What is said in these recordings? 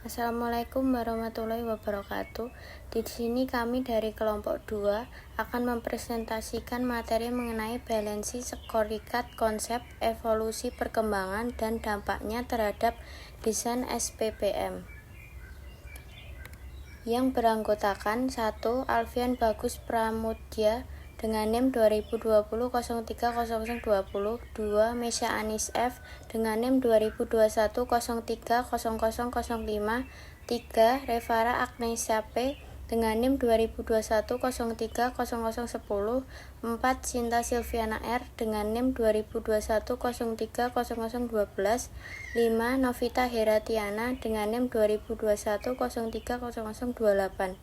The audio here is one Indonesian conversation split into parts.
Assalamualaikum warahmatullahi wabarakatuh. Di sini kami dari kelompok 2 akan mempresentasikan materi mengenai balansi skorikat, konsep, evolusi perkembangan, dan dampaknya terhadap desain SPPM. Yang beranggotakan 1. Alfian Bagus Pramudya dengan NIM 2020-030020. 2. Mesya Anis F dengan NIM 2021-030005. 3. Revara Agnesia P dengan NIM 2021-030010. 4. Sinta Silviana R dengan NIM 2021-030012. 5. Novita Heratiana dengan NIM 2021-030028.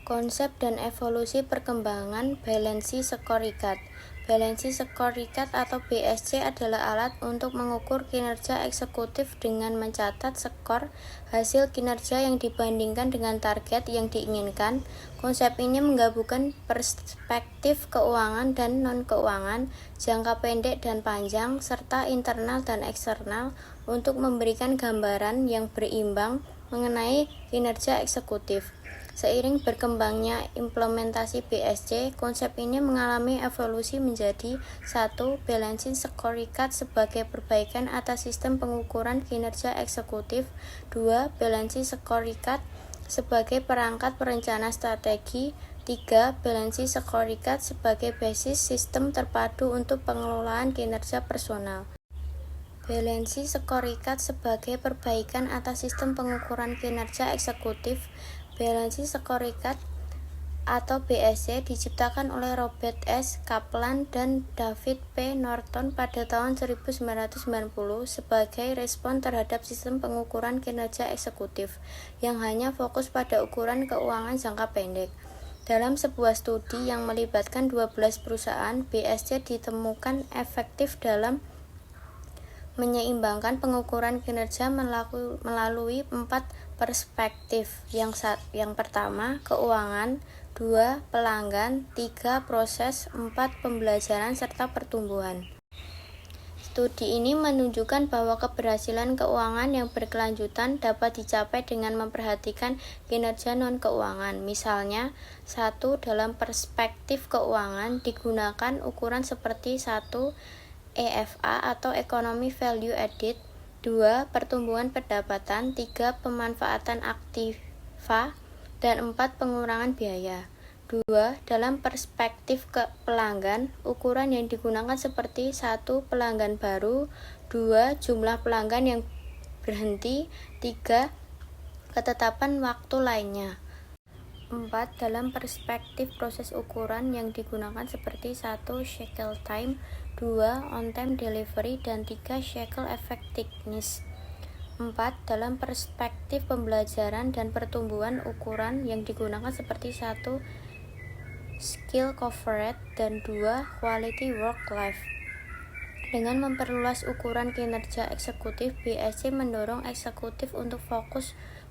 Konsep dan evolusi perkembangan balansi skorikat. Balansi skorikat atau BSC adalah alat untuk mengukur kinerja eksekutif dengan mencatat skor hasil kinerja yang dibandingkan dengan target yang diinginkan. Konsep ini menggabungkan perspektif keuangan dan non-keuangan, jangka pendek dan panjang, serta internal dan eksternal untuk memberikan gambaran yang berimbang mengenai kinerja eksekutif. Seiring berkembangnya implementasi BSC, konsep ini mengalami evolusi menjadi 1. Balansi skorikat sebagai perbaikan atas sistem pengukuran kinerja eksekutif. 2. Balansi skorikat sebagai perangkat perencana strategi. 3. Balansi skorikat sebagai basis sistem terpadu untuk pengelolaan kinerja personal. Balansi skorikat sebagai perbaikan atas sistem pengukuran kinerja eksekutif. Balansi skorikat atau BSC diciptakan oleh Robert S. Kaplan dan David P. Norton pada tahun 1990 sebagai respon terhadap sistem pengukuran kinerja eksekutif yang hanya fokus pada ukuran keuangan jangka pendek. Dalam sebuah studi yang melibatkan 12 perusahaan, BSC ditemukan efektif dalam menyeimbangkan pengukuran kinerja melalui 4 perspektif. Yang pertama, keuangan. 2. Pelanggan. 3. Proses. 4. Pembelajaran serta pertumbuhan. Studi ini menunjukkan bahwa keberhasilan keuangan yang berkelanjutan dapat dicapai dengan memperhatikan kinerja non-keuangan. Misalnya, 1. Dalam perspektif keuangan digunakan ukuran seperti 1. EVA atau Economy Value Added. 2. Pertumbuhan pendapatan. 3. Pemanfaatan aktiva. Dan 4. Pengurangan biaya. 2. Dalam perspektif pelanggan, ukuran yang digunakan seperti 1. Pelanggan baru. 2. Jumlah pelanggan yang berhenti. 3. Ketetapan waktu lainnya. 4. Dalam perspektif proses ukuran yang digunakan seperti 1. Cycle time. 2. On-time delivery. Dan 3. Cycle effectiveness. 4. Dalam perspektif pembelajaran dan pertumbuhan, ukuran yang digunakan seperti 1. Skill coverage. Dan 2. Quality work life. Dengan memperluas ukuran kinerja eksekutif, BSC mendorong eksekutif untuk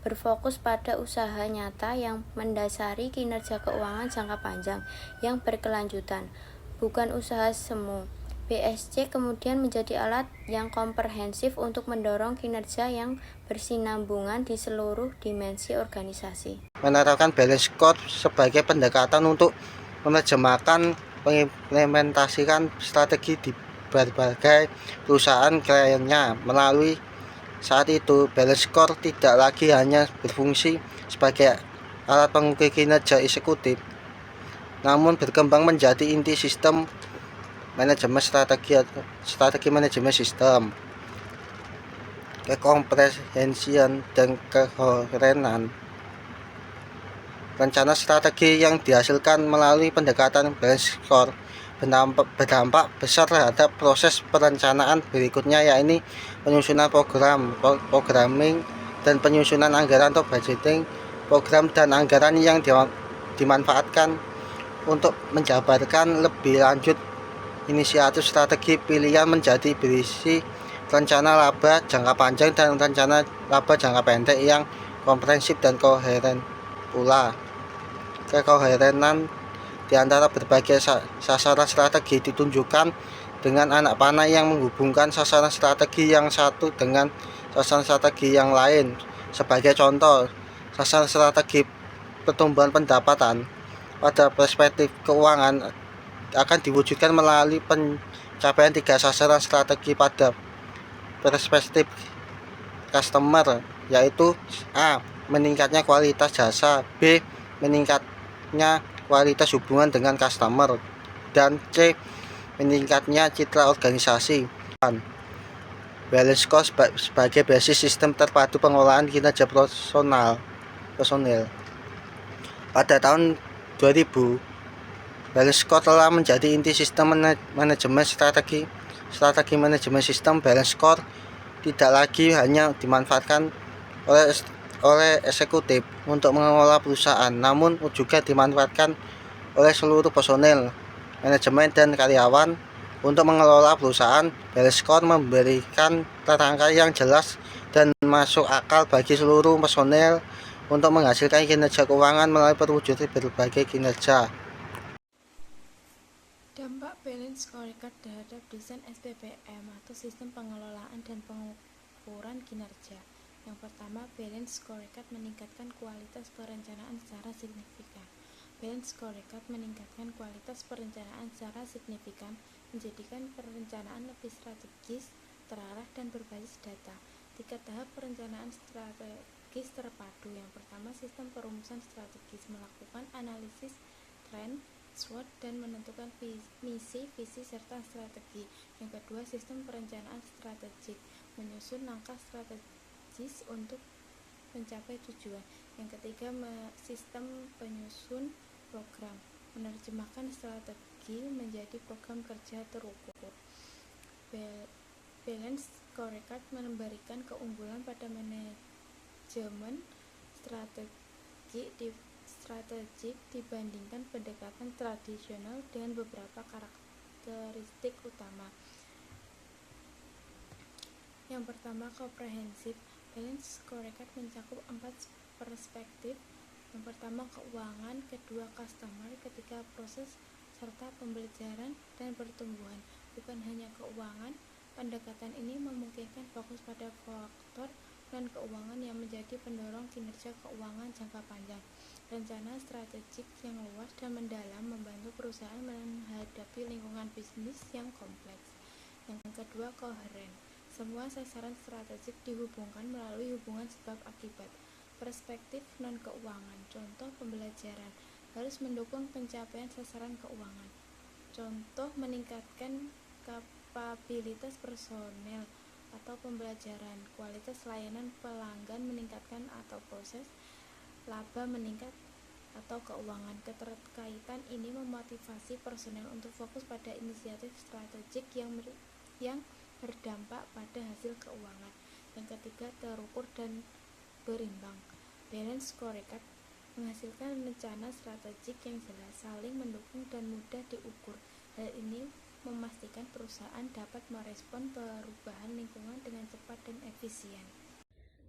berfokus pada usaha nyata yang mendasari kinerja keuangan jangka panjang yang berkelanjutan, bukan usaha semu. BSC kemudian menjadi alat yang komprehensif untuk mendorong kinerja yang bersinambungan di seluruh dimensi organisasi. Menerapkan balance score sebagai pendekatan untuk menerjemahkan mengimplementasikan strategi di berbagai perusahaan kliennya. Melalui saat itu, balance score tidak lagi hanya berfungsi sebagai alat pengukur kinerja eksekutif, namun berkembang menjadi inti sistem manajemen strategi manajemen sistem, kekomprehensian dan kekoherenan. Rencana strategi yang dihasilkan melalui pendekatan balance score berdampak besar terhadap proses perencanaan berikutnya, yaitu penyusunan programming, dan penyusunan anggaran atau budgeting. Program dan anggaran yang dimanfaatkan untuk menjabarkan lebih lanjut inisiatif strategi pilihan menjadi berisi rencana laba jangka panjang dan rencana laba jangka pendek yang komprehensif dan koheren pula. Kekoherenan di antara berbagai sasaran strategi ditunjukkan dengan anak panah yang menghubungkan sasaran strategi yang satu dengan sasaran strategi yang lain, Sebagai contoh, sasaran strategi pertumbuhan pendapatan pada perspektif keuangan akan diwujudkan melalui pencapaian 3 sasaran strategi pada perspektif customer, yaitu A. Meningkatnya kualitas jasa, B. Meningkatnya kualitas hubungan dengan customer, dan C. Meningkatnya citra organisasi. Balance score sebagai basis sistem terpadu pengelolaan kinerja personil. Pada tahun 2000, balance score telah menjadi inti sistem manajemen strategi manajemen sistem. Balance score tidak lagi hanya dimanfaatkan oleh eksekutif untuk mengelola perusahaan, namun juga dimanfaatkan oleh seluruh personil, manajemen, dan karyawan untuk mengelola perusahaan. Balance score memberikan kerangka yang jelas dan masuk akal bagi seluruh personil untuk menghasilkan kinerja keuangan melalui perwujudan berbagai kinerja. Dampak balance scorecard terhadap desain SPPM atau sistem pengelolaan dan pengukuran kinerja. Yang pertama, balance scorecard meningkatkan kualitas perencanaan secara signifikan. Balance scorecard meningkatkan kualitas perencanaan secara signifikan, menjadikan perencanaan lebih strategis, terarah, dan berbasis data. 3 tahap perencanaan strategis terpadu. Yang pertama, sistem perumusan strategis melakukan analisis tren, SWOT, dan menentukan misi, visi, serta strategi. Yang kedua, sistem perencanaan strategik menyusun langkah strategis untuk mencapai tujuan. Yang ketiga, sistem penyusun program menerjemahkan strategi menjadi program kerja terukur. Balance scorecard memberikan keunggulan pada manajemen strategik dibandingkan pendekatan tradisional dengan beberapa karakteristik utama. Yang pertama, komprehensif. Balance scorecard mencakup 4 perspektif. Yang pertama, keuangan, kedua, customer, ketiga, proses, serta pembelajaran dan pertumbuhan. Bukan hanya keuangan, pendekatan ini memungkinkan fokus pada faktor dan keuangan yang menjadi pendorong kinerja keuangan jangka panjang. Rencana strategik yang luas dan mendalam membantu perusahaan menghadapi lingkungan bisnis yang kompleks. Yang kedua, koheren. Semua sasaran strategik dihubungkan melalui hubungan sebab akibat. Perspektif non-keuangan, contoh pembelajaran, harus mendukung pencapaian sasaran keuangan. Contoh meningkatkan kapabilitas personel atau pembelajaran, kualitas layanan pelanggan meningkatkan atau proses, laba meningkat atau keuangan. Keterkaitan ini memotivasi personel untuk fokus pada inisiatif strategik yang berdampak pada hasil keuangan. Yang ketiga, terukur dan berimbang. Balance scorecard menghasilkan rencana strategik yang jelas, saling mendukung, dan mudah diukur. Hal ini memastikan perusahaan dapat merespon perubahan lingkungan dengan cepat dan efisien.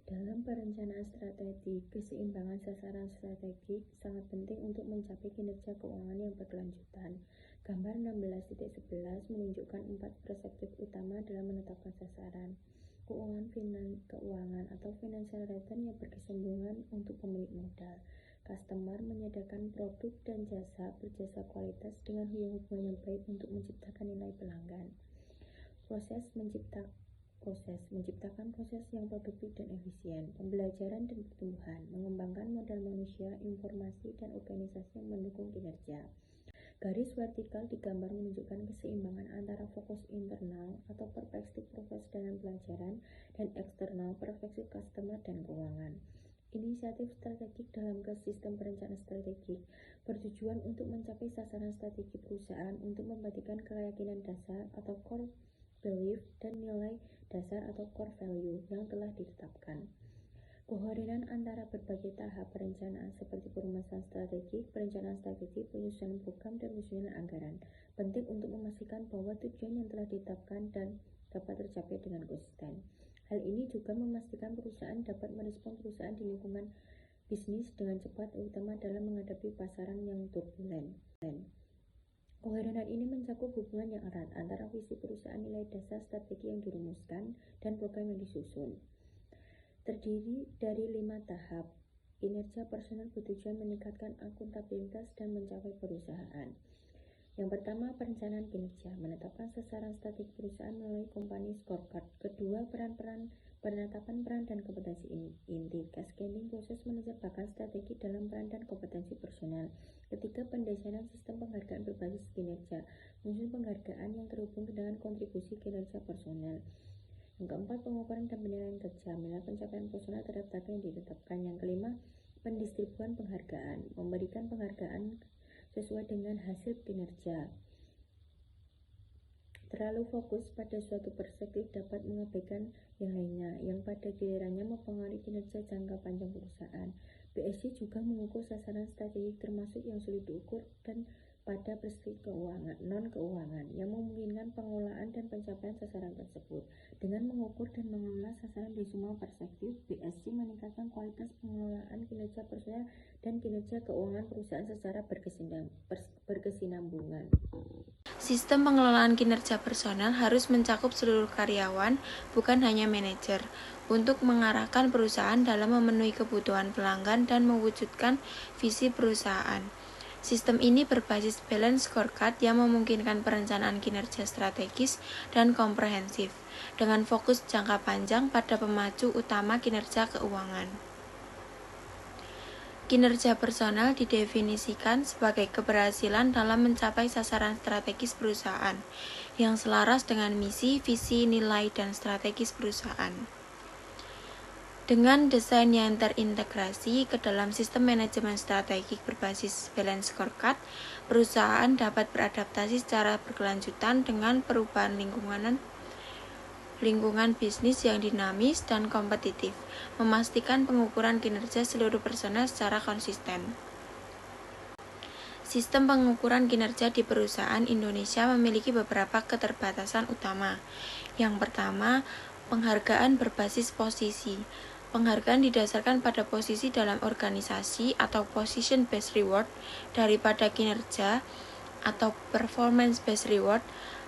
Dalam perencanaan strategi, keseimbangan sasaran strategik sangat penting untuk mencapai kinerja keuangan yang berkelanjutan. Gambar 16.11 menunjukkan 4 perspektif utama dalam menetapkan sasaran. Keuangan atau financial return yang berkesinambungan untuk pemilik modal. Customer menyediakan produk dan jasa berjasa kualitas dengan hubungan yang baik untuk menciptakan nilai pelanggan. Proses menciptakan proses yang produktif dan efisien. Pembelajaran dan pertumbuhan, mengembangkan modal manusia, informasi, dan organisasi yang mendukung kinerja. Garis vertikal di gambar menunjukkan keseimbangan antara fokus internal atau perspektif proses dan pelajaran dan eksternal perspektif customer dan keuangan. Inisiatif strategik dalam sistem perencanaan strategik bertujuan untuk mencapai sasaran strategi perusahaan untuk membagikan keyakinan dasar atau core belief dan nilai dasar atau core value yang telah ditetapkan. Koherenan antara berbagai tahap perencanaan seperti perumahan strategik, perencanaan strategi, penyusunan program, dan penyusunan anggaran penting untuk memastikan bahwa tujuan yang telah ditetapkan dan dapat tercapai dengan konsisten. Hal ini juga memastikan perusahaan dapat merespon perusahaan di lingkungan bisnis dengan cepat, terutama dalam menghadapi pasaran yang turbulen. Koherenan ini mencakup hubungan yang erat antara visi perusahaan, nilai dasar strategi yang dirumuskan, dan program yang disusun. terdiri dari 5 tahap. Kinerja personal bertujuan meningkatkan akuntabilitas dan mencapai perusahaan. Yang pertama, perencanaan kinerja, menetapkan sasaran strategi perusahaan melalui company scorecard. Kedua, penetapan peran dan kompetensi inti, cascading proses menerjemahkan strategi dalam peran dan kompetensi personal. Ketiga, pendesainan sistem penghargaan berbasis kinerja, menyusun penghargaan yang terhubung dengan kontribusi kinerja personal. Yang keempat, pengukuran dan penilaian kerja, menilai pencapaian personal terhadap target yang ditetapkan. Yang kelima, pendistribusian penghargaan, memberikan penghargaan sesuai dengan hasil kinerja. Terlalu fokus pada suatu perspektif dapat mengabaikan yang lainnya, yang pada gilirannya mempengaruhi kinerja jangka panjang perusahaan. BSC juga mengukur sasaran strategik termasuk yang sulit diukur dan pada perspektif non-keuangan, yang memungkinkan pengelolaan dan pencapaian sasaran tersebut. Dengan mengukur dan mengelola sasaran di semua perspektif, BSC meningkatkan kualitas pengelolaan kinerja personal dan kinerja keuangan perusahaan secara berkesinambungan. Sistem pengelolaan kinerja personal harus mencakup seluruh karyawan, bukan hanya manajer, untuk mengarahkan perusahaan dalam memenuhi kebutuhan pelanggan dan mewujudkan visi perusahaan. Sistem ini berbasis balance scorecard yang memungkinkan perencanaan kinerja strategis dan komprehensif, dengan fokus jangka panjang pada pemacu utama kinerja keuangan. Kinerja personal didefinisikan sebagai keberhasilan dalam mencapai sasaran strategis perusahaan yang selaras dengan misi, visi, nilai, dan strategis perusahaan. Dengan desain yang terintegrasi ke dalam sistem manajemen strategik berbasis balance scorecard, perusahaan dapat beradaptasi secara berkelanjutan dengan perubahan lingkungan bisnis yang dinamis dan kompetitif, memastikan pengukuran kinerja seluruh personel secara konsisten. Sistem pengukuran kinerja di perusahaan Indonesia memiliki beberapa keterbatasan utama. Yang pertama, penghargaan berbasis posisi. Penghargaan didasarkan pada posisi dalam organisasi atau position based reward daripada kinerja atau performance based reward.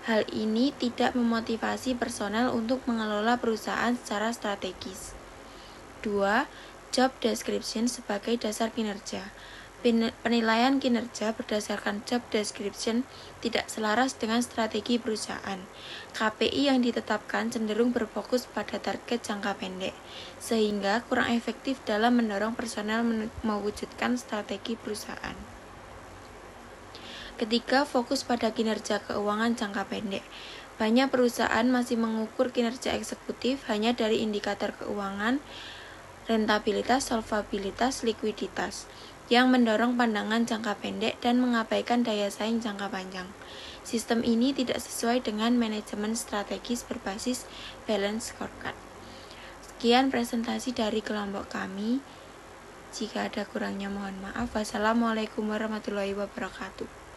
Hal ini tidak memotivasi personel untuk mengelola perusahaan secara strategis. 2. Job description sebagai dasar kinerja. Penilaian kinerja berdasarkan job description tidak selaras dengan strategi perusahaan. KPI yang ditetapkan cenderung berfokus pada target jangka pendek, sehingga kurang efektif dalam mendorong personel mewujudkan strategi perusahaan. Ketiga, fokus pada kinerja keuangan jangka pendek. Banyak perusahaan masih mengukur kinerja eksekutif hanya dari indikator keuangan, rentabilitas, solvabilitas, likuiditas, yang mendorong pandangan jangka pendek dan mengabaikan daya saing jangka panjang. Sistem ini tidak sesuai dengan manajemen strategis berbasis balance scorecard. Sekian presentasi dari kelompok kami. Jika ada kurangnya mohon maaf. Wassalamualaikum warahmatullahi wabarakatuh.